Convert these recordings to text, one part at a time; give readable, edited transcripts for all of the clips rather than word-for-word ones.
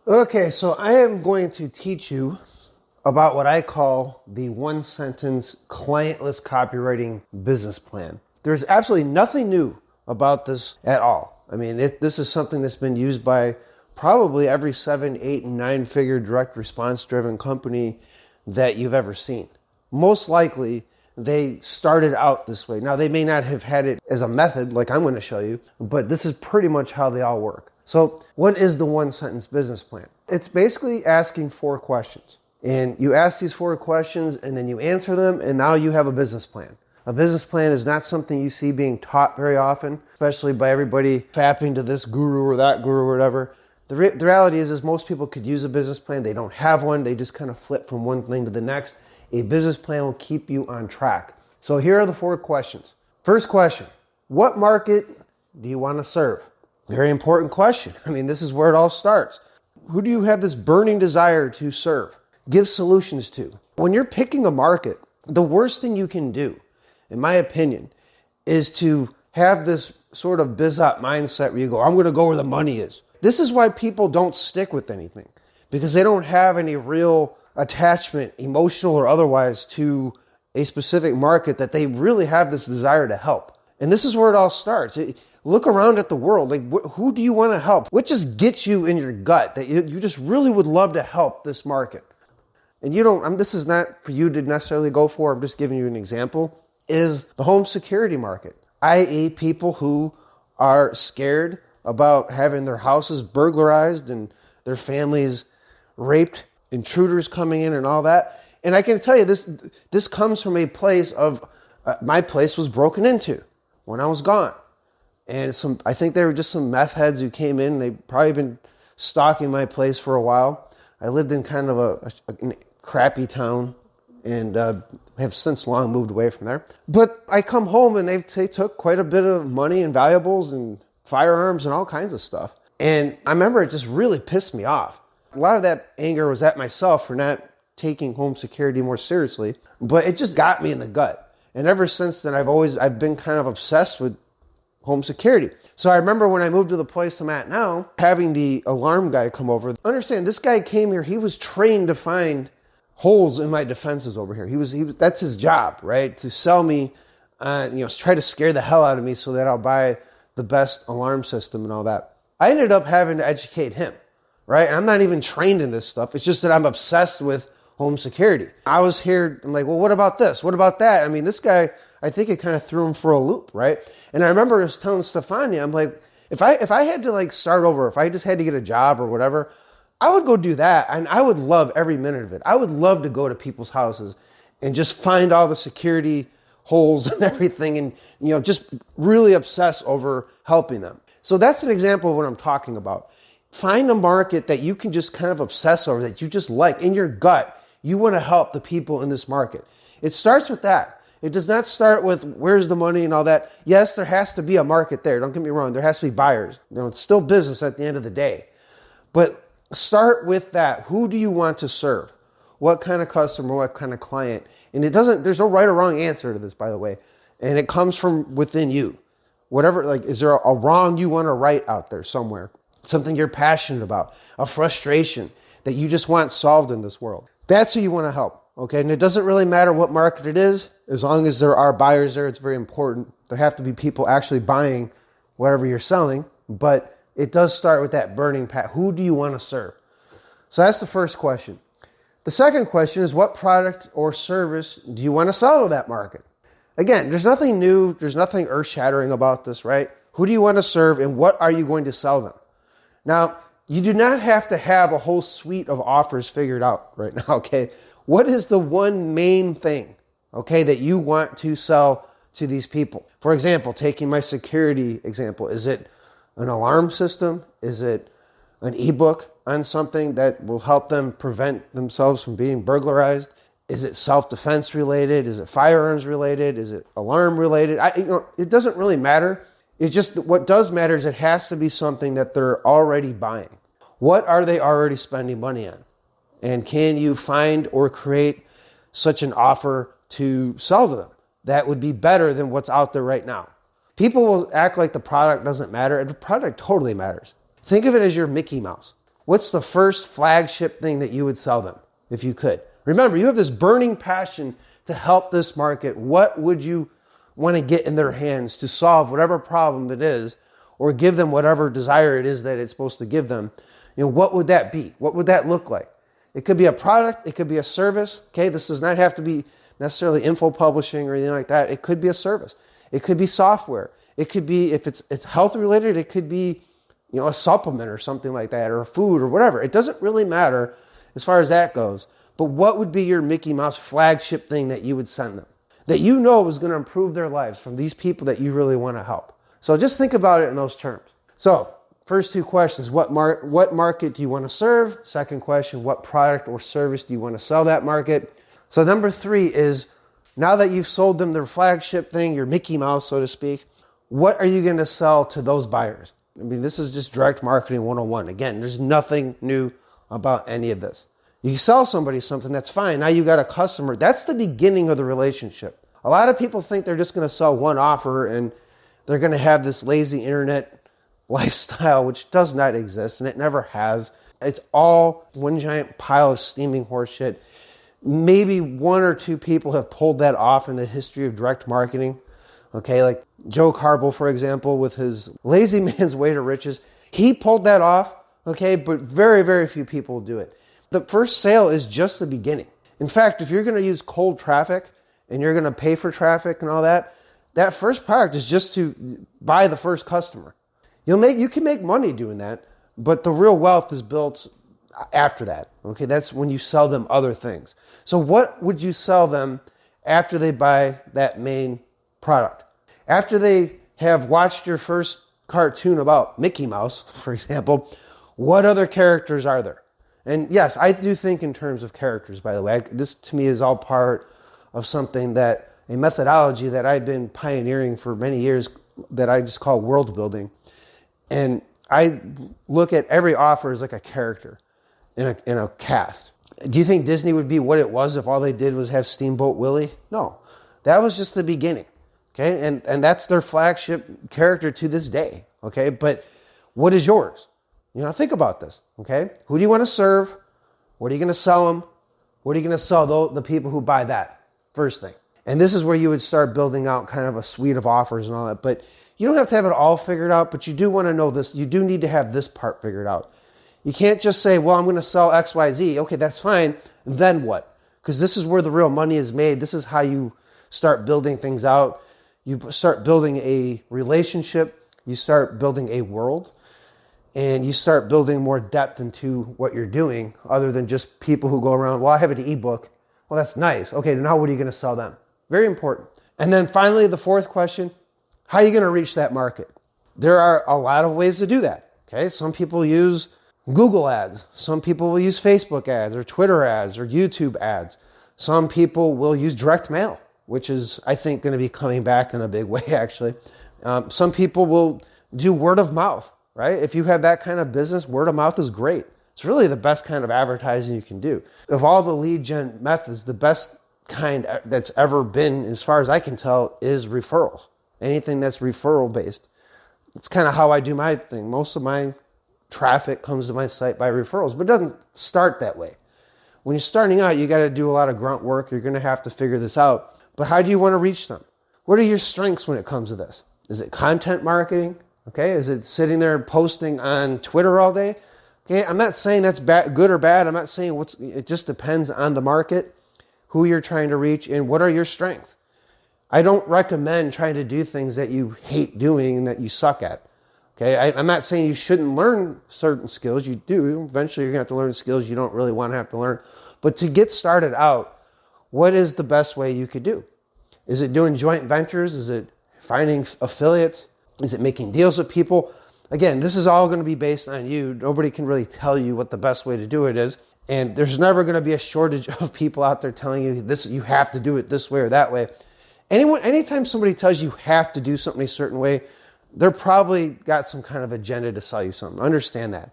Okay, so I am going to teach you about what I call the one-sentence clientless copywriting business plan. There's absolutely nothing new about this at all. I mean, this is something that's been used by probably every 7, 8, and 9-figure direct response-driven company that you've ever seen. Most likely, they started out this way. Now, they may not have had it as a method like I'm going to show you, but this is pretty much how they all work. So what is the one-sentence business plan? It's basically asking 4 questions. And you ask these 4 questions and then you answer them, and now you have a business plan. A business plan is not something you see being taught very often, especially by everybody fapping to this guru or that guru or whatever. The reality is most people could use a business plan. They don't have one. They just kind of flip from one thing to the next. A business plan will keep you on track. So here are the 4 questions. First question, what market do you want to serve? Very important question. I mean, this is where it all starts. Who do you have this burning desire to serve? Give solutions to. When you're picking a market, the worst thing you can do, in my opinion, is to have this sort of biz-op mindset where you go, I'm going to go where the money is. This is why people don't stick with anything, because they don't have any real attachment, emotional or otherwise, to a specific market that they really have this desire to help. And this is where it all starts. Look around at the world. Like, who do you want to help? What just gets you in your gut that you just really would love to help this market? And you don't, this is not for you to necessarily go for, I'm just giving you an example, is the home security market, i.e. people who are scared about having their houses burglarized and their families raped, intruders coming in and all that. And I can tell you this comes from a place of, my place was broken into when I was gone. And I think they were just some meth heads who came in. They'd probably been stalking my place for a while. I lived in kind of a crappy town and have since long moved away from there. But I come home and they took quite a bit of money and valuables and firearms and all kinds of stuff. And I remember it just really pissed me off. A lot of that anger was at myself for not taking home security more seriously, but it just got me in the gut. And ever since then, I've been kind of obsessed with home security. So I remember when I moved to the place I'm at now, having the alarm guy come over. Understand, this guy came here, he was trained to find holes in my defenses over here. He was that's his job, right? To sell me, try to scare the hell out of me so that I'll buy the best alarm system and all that. I ended up having to educate him, right? And I'm not even trained in this stuff. It's just that I'm obsessed with home security. I was here, I'm like, well, what about this? What about that? I mean, this guy, I think it kind of threw him for a loop, right? And I remember I was telling Stefania, I'm like, if I had to like start over, if I just had to get a job or whatever, I would go do that. And I would love every minute of it. I would love to go to people's houses and just find all the security holes and everything and, just really obsess over helping them. So that's an example of what I'm talking about. Find a market that you can just kind of obsess over, that you just like. In your gut, you want to help the people in this market. It starts with that. It does not start with where's the money and all that. Yes, there has to be a market there. Don't get me wrong. There has to be buyers. It's still business at the end of the day. But start with that. Who do you want to serve? What kind of customer, what kind of client? And there's no right or wrong answer to this, by the way. And it comes from within you. Whatever, is there a wrong you want to right out there somewhere? Something you're passionate about, a frustration that you just want solved in this world. That's who you want to help, okay? And it doesn't really matter what market it is, as long as there are buyers there, it's very important. There have to be people actually buying whatever you're selling, but it does start with that burning passion. Who do you want to serve? So that's the first question. The second question is, what product or service do you want to sell to that market? Again, there's nothing new, there's nothing earth-shattering about this, right? Who do you want to serve and what are you going to sell them? Now, you do not have to have a whole suite of offers figured out right now, okay? What is the one main thing, okay, that you want to sell to these people? For example, taking my security example, is it an alarm system? Is it an ebook on something that will help them prevent themselves from being burglarized? Is it self-defense related? Is it firearms related? Is it alarm related? It doesn't really matter. It's just that what does matter is it has to be something that they're already buying. What are they already spending money on? And can you find or create such an offer to sell to them that would be better than what's out there right now? People will act like the product doesn't matter, and the product totally matters. Think of it as your Mickey Mouse. What's the first flagship thing that you would sell them if you could? Remember, you have this burning passion to help this market. What would you want to get in their hands to solve whatever problem it is, or give them whatever desire it is that it's supposed to give them? What would that be? What would that look like? It could be a product. It could be a service. Okay, this does not have to be necessarily info publishing or anything like that. It could be a service. It could be software. It could be, if it's health related, it could be, a supplement or something like that, or a food or whatever. It doesn't really matter as far as that goes. But what would be your Mickey Mouse flagship thing that you would send them, that you know is going to improve their lives from these people that you really want to help? So just think about it in those terms. So first two questions, what market do you want to serve? Second question, what product or service do you want to sell that market? So number 3 is, now that you've sold them their flagship thing, your Mickey Mouse, so to speak, what are you going to sell to those buyers? I mean, this is just direct marketing 101. Again, there's nothing new about any of this. You sell somebody something, that's fine. Now you got a customer. That's the beginning of the relationship. A lot of people think they're just going to sell one offer and they're going to have this lazy internet lifestyle, which does not exist, and it never has. It's all one giant pile of steaming horse shit. Maybe 1 or 2 people have pulled that off in the history of direct marketing. Okay, like Joe Carbo, for example, with his Lazy Man's Way to Riches. He pulled that off, okay, but very, very few people do it. The first sale is just the beginning. In fact, if you're going to use cold traffic and you're going to pay for traffic and all that, that first product is just to buy the first customer. You can make money doing that, but the real wealth is built after that. Okay, that's when you sell them other things. So what would you sell them after they buy that main product? After they have watched your first cartoon about Mickey Mouse, for example, what other characters are there? And yes, I do think in terms of characters, by the way. This to me is all part of a methodology that I've been pioneering for many years that I just call world building. And I look at every offer as like a character in a cast. Do you think Disney would be what it was if all they did was have Steamboat Willie? No, that was just the beginning. Okay, and that's their flagship character to this day. Okay, but what is yours? Think about this. Okay, who do you want to serve? What are you going to sell them? What are you going to sell the people who buy that first thing? And this is where you would start building out kind of a suite of offers and all that. But you don't have to have it all figured out, but you do want to know this. You do need to have this part figured out. You can't just say, well, I'm going to sell XYZ. Okay, that's fine. Then what? Because this is where the real money is made. This is how you start building things out. You start building a relationship. You start building a world. And you start building more depth into what you're doing other than just people who go around, well, I have an ebook. Well, that's nice. Okay, now what are you going to sell them? Very important. And then finally, the fourth question, how are you going to reach that market? There are a lot of ways to do that. Okay, some people use Google ads. Some people will use Facebook ads or Twitter ads or YouTube ads. Some people will use direct mail, which is, I think, going to be coming back in a big way, actually. Some people will do word of mouth, right? If you have that kind of business, word of mouth is great. It's really the best kind of advertising you can do. Of all the lead gen methods, the best kind that's ever been, as far as I can tell, is referrals. Anything that's referral based. It's kind of how I do my thing. Most of my traffic comes to my site by referrals, but it doesn't start that way. When you're starting out, you got to do a lot of grunt work. You're going to have to figure this out. But how do you want to reach them? What are your strengths when it comes to this? Is it content marketing? Okay, is it sitting there posting on Twitter all day? Okay, I'm not saying that's good or bad. I'm not saying it just depends on the market, who you're trying to reach, and what are your strengths. I don't recommend trying to do things that you hate doing and that you suck at. Okay, I'm not saying you shouldn't learn certain skills. You do. Eventually, you're going to have to learn skills you don't really want to have to learn. But to get started out, what is the best way you could do? Is it doing joint ventures? Is it finding affiliates? Is it making deals with people? Again, this is all going to be based on you. Nobody can really tell you what the best way to do it is. And there's never going to be a shortage of people out there telling you this. You have to do it this way or that way. Anytime somebody tells you have to do something a certain way, they're probably got some kind of agenda to sell you something. Understand that.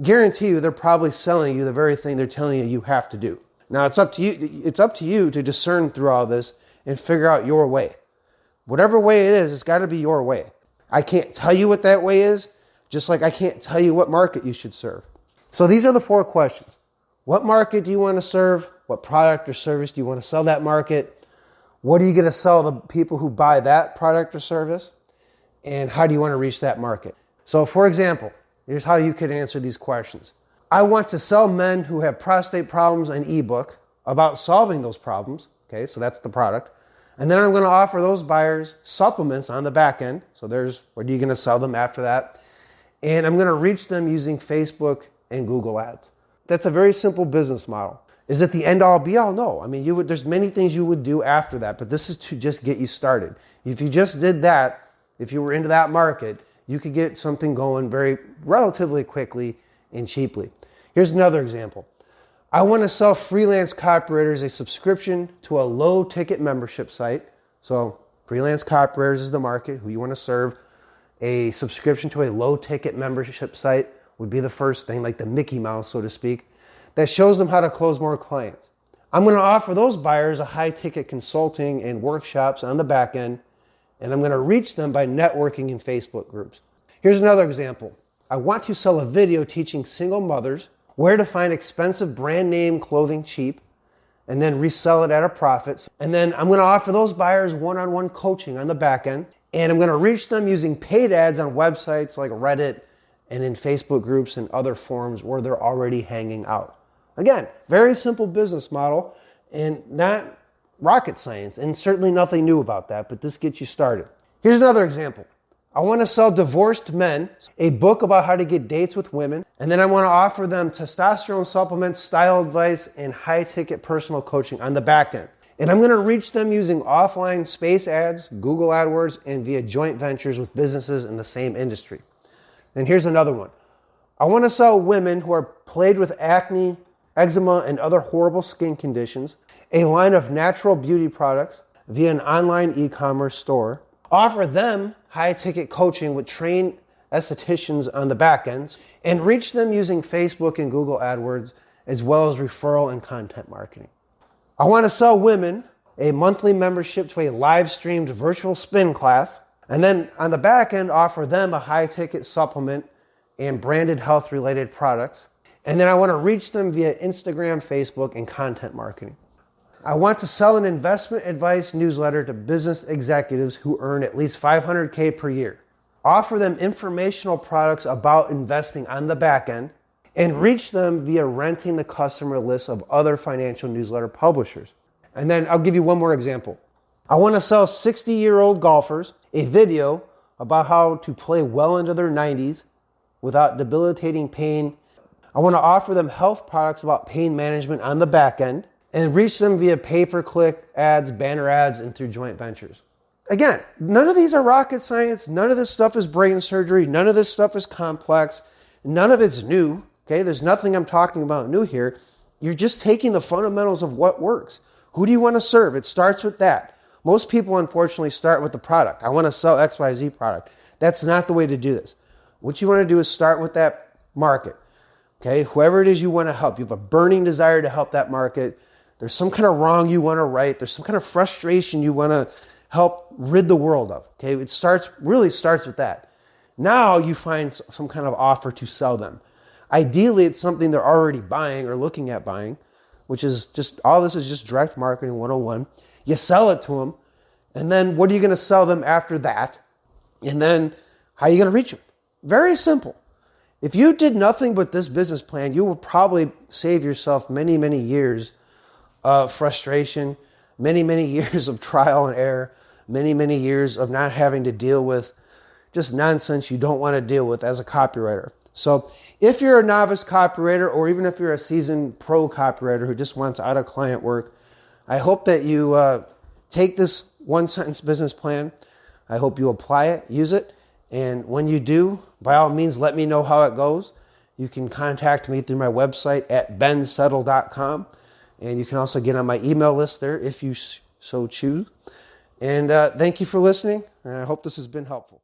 Guarantee you, they're probably selling you the very thing they're telling you you have to do. Now, it's up to you. It's up to you to discern through all this and figure out your way. Whatever way it is, it's got to be your way. I can't tell you what that way is, just like I can't tell you what market you should serve. So these are the 4 questions. What market do you want to serve? What product or service do you want to sell that market? What are you going to sell the people who buy that product or service? And how do you want to reach that market? So for example, here's how you could answer these questions. I want to sell men who have prostate problems an ebook about solving those problems. Okay, so that's the product. And then I'm going to offer those buyers supplements on the back end. So there's, what are you going to sell them after that? And I'm going to reach them using Facebook and Google Ads. That's a very simple business model. Is it the end all be all? No. I mean, there's many things you would do after that, but this is to just get you started. If you just did that, if you were into that market, you could get something going very relatively quickly and cheaply. Here's another example. I want to sell freelance copywriters a subscription to a low ticket membership site. So freelance copywriters is the market who you want to serve. A subscription to a low ticket membership site would be the first thing, like the Mickey Mouse, so to speak, that shows them how to close more clients. I'm going to offer those buyers a high ticket consulting and workshops on the back end, and I'm going to reach them by networking in Facebook groups. Here's another example. I want to sell a video teaching single mothers where to find expensive brand name clothing cheap and then resell it at a profit. And then I'm going to offer those buyers one-on-one coaching on the back end, and I'm going to reach them using paid ads on websites like Reddit and in Facebook groups and other forums where they're already hanging out. Again, very simple business model and not rocket science, and certainly nothing new about that, but this gets you started. Here's another example. I want to sell divorced men a book about how to get dates with women, and then I want to offer them testosterone supplements, style advice, and high-ticket personal coaching on the back end. And I'm going to reach them using offline space ads, Google AdWords, and via joint ventures with businesses in the same industry. And here's another one. I want to sell women who are plagued with acne, eczema, and other horrible skin conditions a line of natural beauty products via an online e-commerce store. Offer them high-ticket coaching with trained estheticians on the back ends, and reach them using Facebook and Google AdWords, as well as referral and content marketing. I want to sell women a monthly membership to a live-streamed virtual spin class, and then on the back end, offer them a high-ticket supplement and branded health-related products. And then I want to reach them via Instagram, Facebook, and content marketing. I want to sell an investment advice newsletter to business executives who earn at least $500K per year. Offer them informational products about investing on the back end, and reach them via renting the customer list of other financial newsletter publishers. And then I'll give you one more example. I want to sell 60-year-old golfers a video about how to play well into their 90s without debilitating pain. I want to offer them health products about pain management on the back end, and reach them via pay-per-click ads, banner ads, and through joint ventures. Again, none of these are rocket science. None of this stuff is brain surgery. None of this stuff is complex. None of it's new. Okay, there's nothing I'm talking about new here. You're just taking the fundamentals of what works. Who do you want to serve? It starts with that. Most people, unfortunately, start with the product. I want to sell XYZ product. That's not the way to do this. What you want to do is start with that market. Okay, whoever it is you want to help. You have a burning desire to help that market. There's some kind of wrong you want to right. There's some kind of frustration you want to help rid the world of. Okay, it really starts with that. Now you find some kind of offer to sell them. Ideally, it's something they're already buying or looking at buying, which is just, all this is just direct marketing 101. You sell it to them, and then what are you going to sell them after that? And then how are you going to reach them? Very simple. If you did nothing but this business plan, you will probably save yourself many, many years of frustration, many, many years of trial and error, many, many years of not having to deal with just nonsense you don't want to deal with as a copywriter. So if you're a novice copywriter, or even if you're a seasoned pro copywriter who just wants out-of-client work, I hope that you take this one-sentence business plan. I hope you apply it, use it, and when you do, by all means, let me know how it goes. You can contact me through my website at bensettle.com. And you can also get on my email list there if you so choose. And thank you for listening. And I hope this has been helpful.